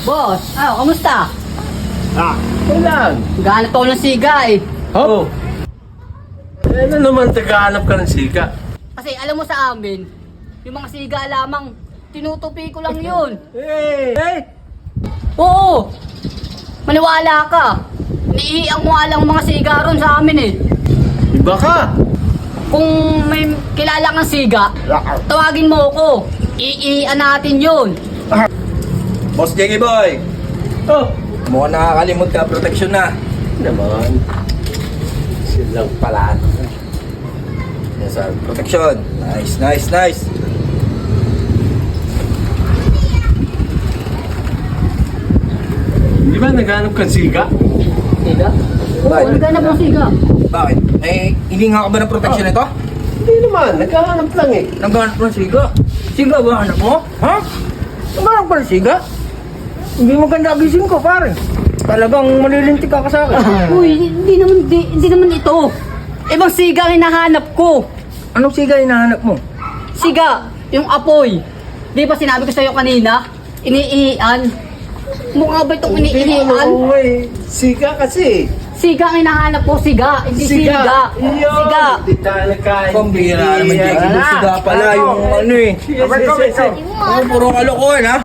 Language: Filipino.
Boss, kamusta? Kailan? Gahanap ako ng siga eh. Oh. Ano naman tagahanap ka ng sika? Kasi alam mo sa amin, yung mga siga lamang, tinutupi ko lang yun. Hey! Oo! Maniwala ka. Niiiang mo nga lang mga siga ron sa amin eh. Iba ka! Kung may kilala kang siga, tawagin mo ako. Iian natin yun. Boss Jiggy Boy, Oh! mukhang nakakalimot ka, protection na. Naman. Silang pala. Yes sir, protection. Nice. Di ba naghanap ka ng sika? Siga? Oo, Bakit? naghanap ng siga. Bakit? Hininga ka ba ng protection ito? Hindi naman, naghahanap lang eh. Naghanap ka ng siga? Siga ba hanap mo? Ha? Naghanap ka ng siga? Hindi maganda agising ko, pare. Talagang malilintik ka sa akin. Uy, hindi naman ito. Ibang siga ang hinahanap ko. Anong siga hinahanap mo? Siga, yung apoy. Di ba sinabi ko sa'yo kanina? Iniian. Mukha ba itong iniian? eh. Sika kasi. Siga ang hinahanap ko, siga. Hindi siga. Siga. Hindi tayo nagkain. Pambira naman, Jiggy Boy. Siga pala yung ano eh. Yes. Puro kalokohan, ha?